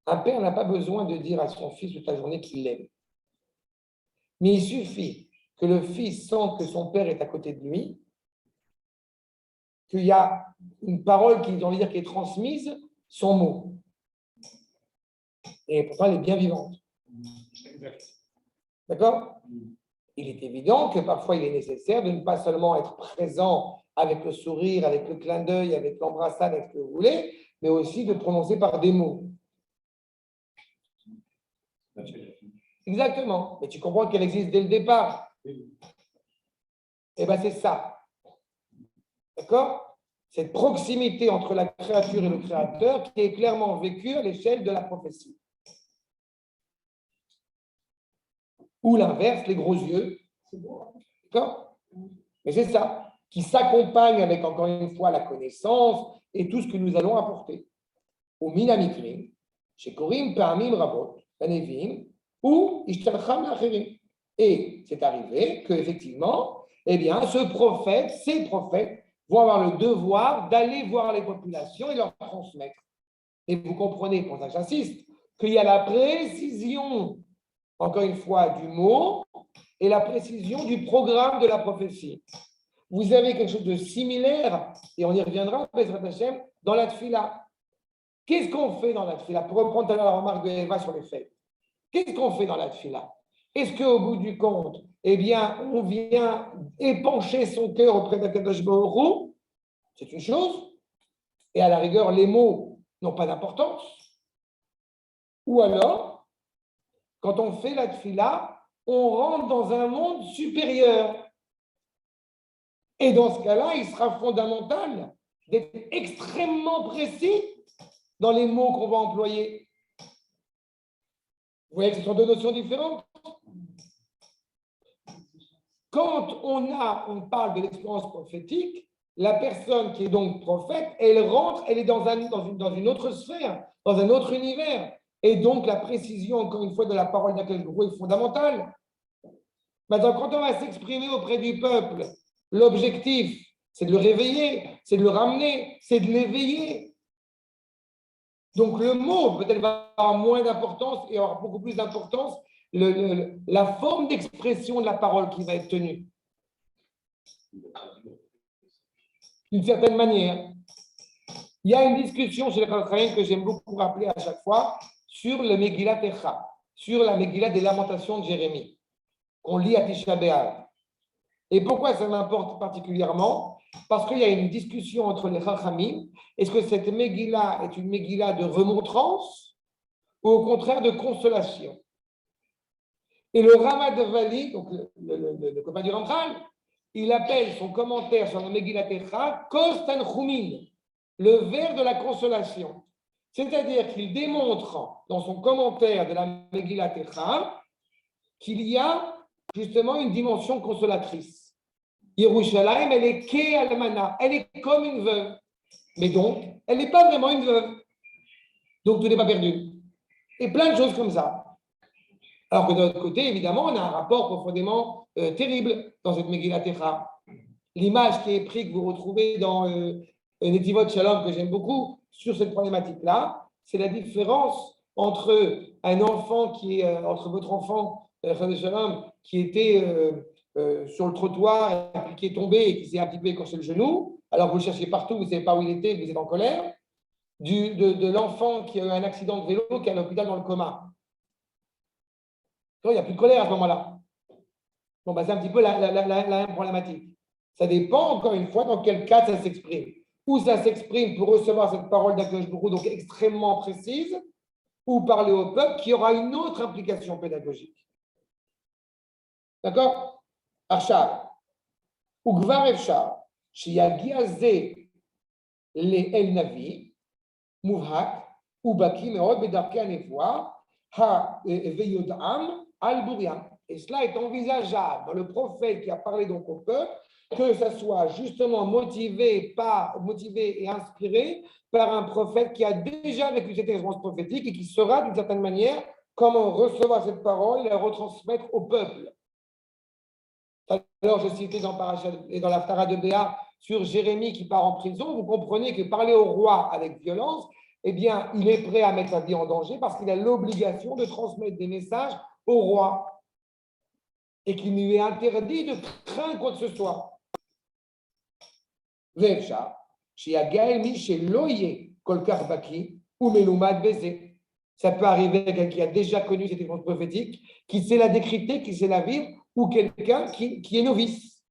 Un père n'a pas besoin de dire à son fils toute la journée qu'il l'aime. Mais il suffit que le fils sente que son père est à côté de lui, qu'il y a une parole qui, j'ai envie de dire, qui est transmise, son mot. Et pourtant, elle est bien vivante. D'accord ? Il est évident que parfois, il est nécessaire de ne pas seulement être présent avec le sourire, avec le clin d'œil, avec l'embrassade, avec ce que vous voulez, mais aussi de prononcer par des mots. Exactement. Mais tu comprends qu'elle existe dès le départ. Eh bien, c'est ça. D'accord ? Cette proximité entre la créature et le créateur qui est clairement vécue à l'échelle de la prophétie. Ou l'inverse, les gros yeux. D'accord ? Mais c'est ça, qui s'accompagne avec, encore une fois, la connaissance et tout ce que nous allons apporter. Au minamikrim, chez Korim, Pamim, Rabot, Anevim, ou Ishtalcham Lacherim. Et c'est arrivé qu'effectivement, eh bien, ces prophètes vont avoir le devoir d'aller voir les populations et leur transmettre. Et vous comprenez, pour ça que j'insiste, qu'il y a la précision, encore une fois, du mot et la précision du programme de la prophétie. Vous avez quelque chose de similaire, et on y reviendra, dans la tfila. Qu'est-ce qu'on fait dans la tfila? Pour reprendre la remarque de Eva sur les faits. Qu'est-ce qu'on fait dans la tfila? Est-ce qu'au bout du compte, eh bien, on vient épancher son cœur auprès d'Akadosh Baruch Hu? C'est une chose. Et à la rigueur, les mots n'ont pas d'importance. Ou alors, quand on fait la tfila, on rentre dans un monde supérieur. Et dans ce cas-là, il sera fondamental d'être extrêmement précis dans les mots qu'on va employer. Vous voyez que ce sont deux notions différentes. Quand on parle de l'expérience prophétique, la personne qui est donc prophète, elle rentre, elle est dans une autre sphère, dans un autre univers. Et donc, la précision, encore une fois, de la parole d'Akadosh Baruch Hu est fondamentale. Maintenant, quand on va s'exprimer auprès du peuple, l'objectif, c'est de le réveiller, c'est de le ramener, c'est de l'éveiller. Donc, le mot, peut-être, va avoir moins d'importance et avoir beaucoup plus d'importance la forme d'expression de la parole qui va être tenue. D'une certaine manière. Il y a une discussion chez les Chachamim que j'aime beaucoup rappeler à chaque fois sur le Megillat Echa, sur la Megillat des Lamentations de Jérémie, qu'on lit à Tisha B'Av. Et pourquoi ça m'importe particulièrement? Parce qu'il y a une discussion entre les Chachamim. Est-ce que cette Megillah est une Megillah de remontrance ou au contraire de consolation? Et le Ramadavali, donc le copain du Ramchal, il appelle son commentaire sur la Megillat Echa Kos Tanchumin, le verre de la consolation. C'est-à-dire qu'il démontre dans son commentaire de la Megillat Echa qu'il y a justement une dimension consolatrice. Yerushalayim, elle est Ke Almana, elle est comme une veuve. Mais donc, elle n'est pas vraiment une veuve. Donc, tout n'est pas perdu. Et plein de choses comme ça. Alors que de l'autre côté, évidemment, on a un rapport profondément terrible dans cette Megillat Echa. L'image qui est prise, que vous retrouvez dans Netivot Shalom que j'aime beaucoup sur cette problématique-là, c'est la différence entre un enfant qui est, entre votre enfant, Shalom, qui était sur le trottoir, et qui est tombé et qui s'est un petit peu écorché le genou, alors vous le cherchez partout, vous ne savez pas où il était, vous êtes en colère, de l'enfant qui a eu un accident de vélo, qui est à l'hôpital dans le coma. Il n'y a plus de colère à ce moment-là. Bon, bah, c'est un petit peu la même problématique. Ça dépend, encore une fois, dans quel cas ça s'exprime. Ou ça s'exprime pour recevoir cette parole d'Akadosh Baruch Hu, donc extrêmement précise, ou parler au peuple qui aura une autre implication pédagogique. D'accord? Arshar. Ou Gvar Efshar, Shiyagia Ze le El Navi, Muvhak, ou Baki Meod Bedarke Anevoa, Ha Veyodam, Al Buriam. Et cela est envisageable dans le prophète qui a parlé donc au peuple, que ça soit justement motivé et inspiré par un prophète qui a déjà vécu cette expérience prophétique et qui saura d'une certaine manière comment recevoir cette parole et la retransmettre au peuple. Alors, je citais dans l'Aftara de Béa sur Jérémie qui part en prison. Vous comprenez que parler au roi avec violence, eh bien, il est prêt à mettre sa vie en danger parce qu'il a l'obligation de transmettre des messages au roi et qu'il lui est interdit de craindre quoi que ce soit. Ça peut arriver à quelqu'un qui a déjà connu cette expérience prophétique, qui sait la décrypter, qui sait la vivre, ou quelqu'un qui est novice.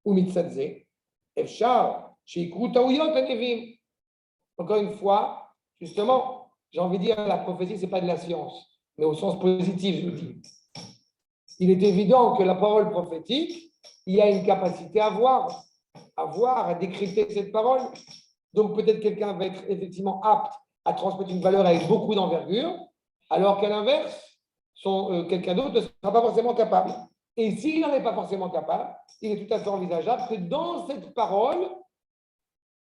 Ou mitzadze, efshar, sheikru taouyot anevim. Encore une fois, justement, j'ai envie de dire, la prophétie, ce n'est pas de la science, mais au sens positif, je vous dis. Il est évident que la parole prophétique, il y a une capacité à voir, à décrypter cette parole. Donc peut-être quelqu'un va être effectivement apte à transmettre une valeur avec beaucoup d'envergure, alors qu'à l'inverse, quelqu'un d'autre ne sera pas forcément capable. Et s'il n'en est pas forcément capable, il est tout à fait envisageable que dans cette parole,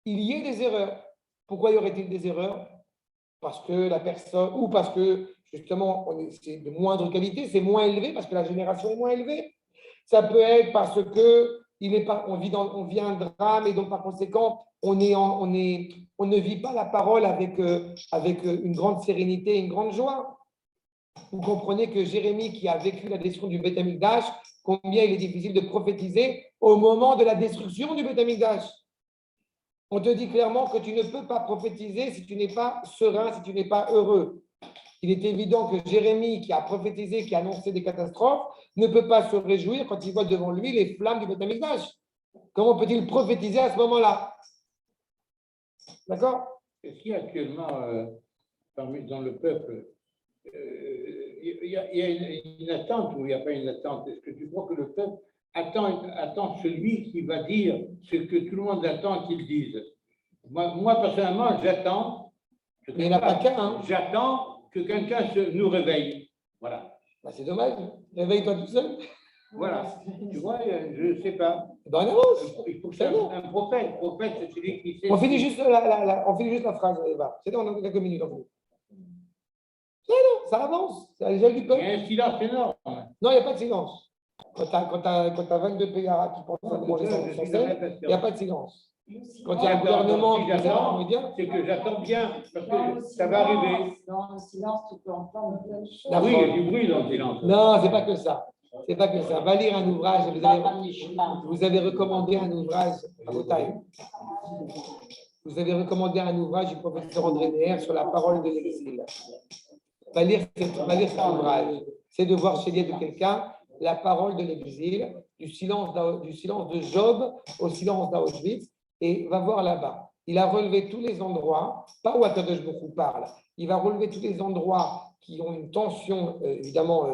il y ait des erreurs. Pourquoi y aurait-il des erreurs? Parce que la personne, ou parce que justement, c'est de moindre qualité, c'est moins élevé, parce que la génération est moins élevée. Ça peut être parce que on vit un drame et donc par conséquent, on ne vit pas la parole avec une grande sérénité et une grande joie. Vous comprenez que Jérémie, qui a vécu la destruction du Beth Amikdash, combien il est difficile de prophétiser au moment de la destruction du Beth Amikdash. On te dit clairement que tu ne peux pas prophétiser si tu n'es pas serein, si tu n'es pas heureux. Il est évident que Jérémie, qui a prophétisé, qui a annoncé des catastrophes, ne peut pas se réjouir quand il voit devant lui les flammes du Beth Amikdash. Comment peut-il prophétiser à ce moment-là? D'accord? Est-ce qu'il y a actuellement, dans le peuple, il y a une attente ou il n'y a pas une attente? Est-ce que tu crois que le peuple attend celui qui va dire ce que tout le monde attend qu'il dise? Moi personnellement, j'attends. Mais il n'y en a pas qu'un. Hein. J'attends que quelqu'un nous réveille. Voilà. Bah, c'est dommage. Réveille-toi tout seul. Voilà. Tu vois, je ne sais pas. Dans une avance. Il faut que c'est un prophète. Le prophète, c'est celui qui sait. On finit juste la phrase, Eva. C'est dans quelques minutes. Ça avance. C'est à l'échelle du peuple. Il y a un silence énorme. Non, il n'y a pas de silence. Quand tu as 22 PA qui pensent à manger ça il n'y a pas de silence. Quand il y a un gouvernement qui c'est que j'attends bien, parce que ça va arriver. Dans le silence, tu peux entendre plein de choses. Oui, il y a du bruit dans le silence. Non, c'est pas que ça. C'est pas que ça. Va lire un ouvrage. Vous avez recommandé un ouvrage à Botaï. Vous avez recommandé un ouvrage du professeur André Neher sur la parole de l'exil. Va lire cet ouvrage. C'est de voir chez de quelqu'un la parole de l'exil, du silence de Job au silence d'Auschwitz. Et va voir là-bas. Il a relevé tous les endroits, pas où Akadosh Baruch Hu parle, il va relever tous les endroits qui ont une tension évidemment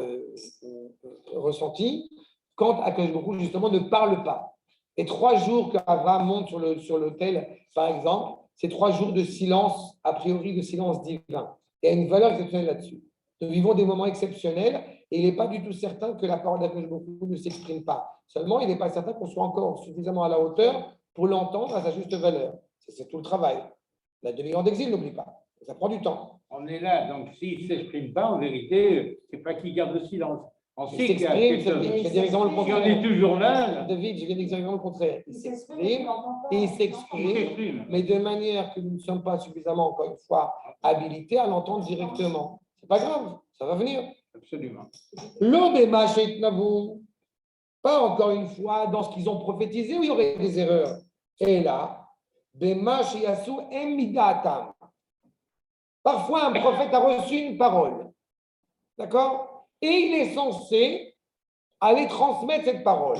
ressentie quand Akadosh Baruch Hu justement ne parle pas. Et 3 jours qu'Abraham monte sur l'autel, par exemple, c'est 3 jours de silence, a priori de silence divin. Il y a une valeur exceptionnelle là-dessus. Nous vivons des moments exceptionnels et il n'est pas du tout certain que la parole d'Akadosh Baruch Hu ne s'exprime pas. Seulement, il n'est pas certain qu'on soit encore suffisamment à la hauteur pour l'entendre à sa juste valeur. C'est tout le travail. On a 2000 ans d'exil, n'oublie pas. Ça prend du temps. On est là, donc s'il ne s'exprime pas, en vérité, ce n'est pas qu'il garde le silence. On Il sait qu'il y a s'exprime, quelque chose. je vais dire exactement le Si on contraire. dit toujours là, David, je viens de dire exactement le contraire. Il s'exprime, et il il s'exprime, s'exprime. mais de manière que nous ne sommes pas suffisamment, encore une fois, habilités à l'entendre directement. C'est pas grave, ça va venir. Absolument. L'Odema Sheitnavu, pas encore une fois dans ce qu'ils ont prophétisé où il y aurait des erreurs. Et là, Bema Sheyasu Emidatam. Parfois, un prophète a reçu une parole. D'accord? Et il est censé aller transmettre cette parole.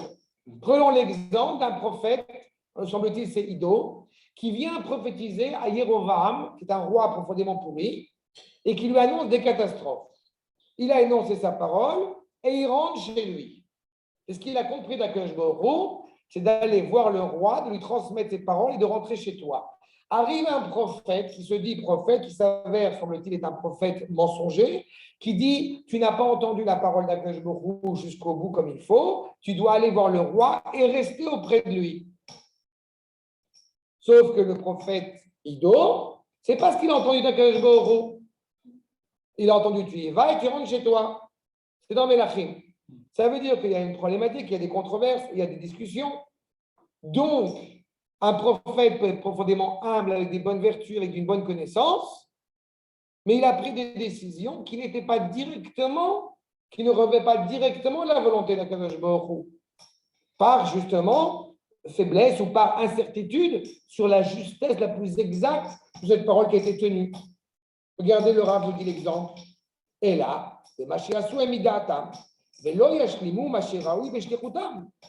Prenons l'exemple d'un prophète, semble-t-il, c'est Ido, qui vient prophétiser à Jéroboam, qui est un roi profondément pourri, et qui lui annonce des catastrophes. Il a énoncé sa parole et il rentre chez lui. Et ce qu'il a compris d'Akadosh Baruch Hu, c'est d'aller voir le roi, de lui transmettre ses paroles et de rentrer chez toi. Arrive un prophète qui se dit prophète, qui s'avère, semble-t-il, est un prophète mensonger, qui dit tu n'as pas entendu la parole d'Akadosh Baruch Hu jusqu'au bout comme il faut, tu dois aller voir le roi et rester auprès de lui. Sauf que le prophète Ido, c'est pas ce qu'il a entendu d'Akadosh Baruch Hu. Il a entendu tu y vas et tu rentres chez toi. C'est dans Mélachim. Ça veut dire qu'il y a une problématique, il y a des controverses, il y a des discussions. Donc, un prophète peut être profondément humble, avec des bonnes vertus, avec une bonne connaissance, mais il a pris des décisions qui n'étaient pas directement, qui ne relevaient pas directement de la volonté d'Akadosh Baruch Hu, par justement faiblesse ou par incertitude sur la justesse la plus exacte de cette parole qui a été tenue. Regardez le Rav, je dis l'exemple. Et là, et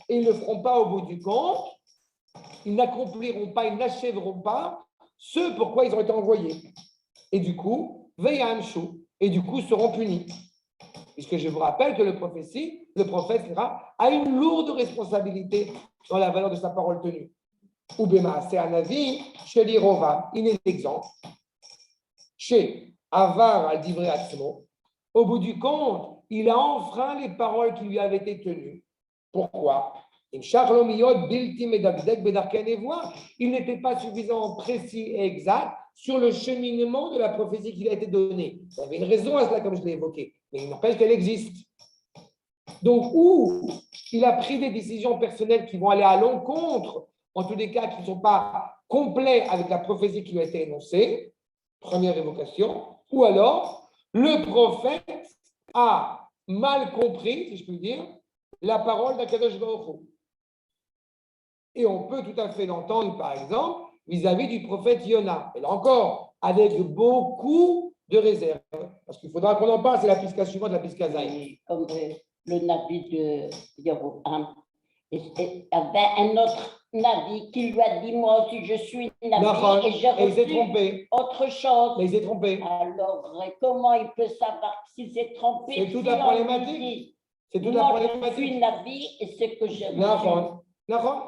ils ne le feront pas au bout du compte, ils n'accompliront pas, ils n'achèveront pas ce pourquoi ils ont été envoyés. Et du coup, et du coup seront punis. Puisque je vous rappelle que le prophète a une lourde responsabilité dans la valeur de sa parole tenue. Oubema, c'est un avis chez l'Irova. Il est l'exemple. Chez Avar al-Divrei Atzmo, au bout du compte, il a enfreint les paroles qui lui avaient été tenues. Pourquoi? Il n'était pas suffisamment précis et exact sur le cheminement de la prophétie qui lui a été donnée. Il y avait une raison à cela, comme je l'ai évoqué, mais il n'empêche qu'elle existe. Donc, où il a pris des décisions personnelles qui vont aller à l'encontre, en tous les cas qui ne sont pas complets avec la prophétie qui lui a été énoncée, première évocation, ou alors le prophète a mal compris, si je puis dire, la parole d'Akadosh Baruch Hu. Et on peut tout à fait l'entendre, par exemple, vis-à-vis du prophète Yona. Et là encore, avec beaucoup de réserve. Parce qu'il faudra qu'on en parle, c'est la pisca suivante, la pisca Zaï. Comme le Nabi de Jéroboam. Il y avait un autre Nabi qui lui a dit moi aussi je suis Nabi et j'ai Et il s'est reçu trompé. autre chose. Mais il s'est trompé. Alors, comment il peut savoir s'il s'est trompé? C'est toute si la on problématique. lui dit, C'est toute la moi, je suis problématique. Nabi et c'est que j'ai reçu. D'accord.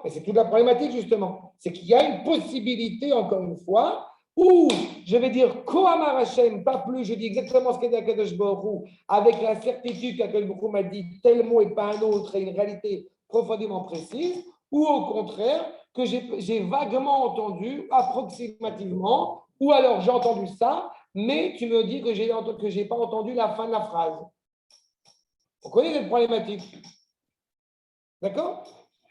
Mais c'est toute la problématique, justement. C'est qu'il y a une possibilité, encore une fois, où je vais dire Kohamar Hashem, pas plus, je dis exactement ce qu'a dit Akadosh Baruch Hu, avec la certitude qu'Akadosh Baruch Hu m'a dit tel mot et pas un autre, et une réalité profondément précise, ou au contraire, que j'ai vaguement entendu, approximativement, ou alors j'ai entendu ça, mais tu me dis que j'ai pas entendu la fin de la phrase. On connaît cette problématique. D'accord?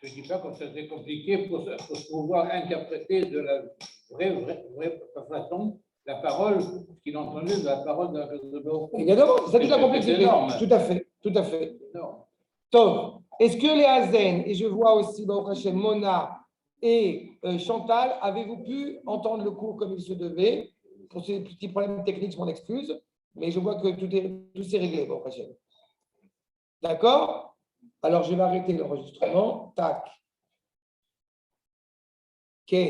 Je ne dis pas que c'est compliqué pour pouvoir interpréter de la vraie façon la parole qu'il entendait de la parole de Baruch Hu. Évidemment, c'est toute la C'est complexité. énorme. Tout à fait, tout à fait. Non. Tom, est-ce que les Hazen, et je vois aussi Baruch Hashem, Mona et Chantal, avez-vous pu entendre le cours comme il se devait? Pour ces petits problèmes techniques, je m'en excuse, mais je vois que tout s'est réglé, Baruch Hashem. D'accord? Alors, je vais arrêter l'enregistrement. Tac.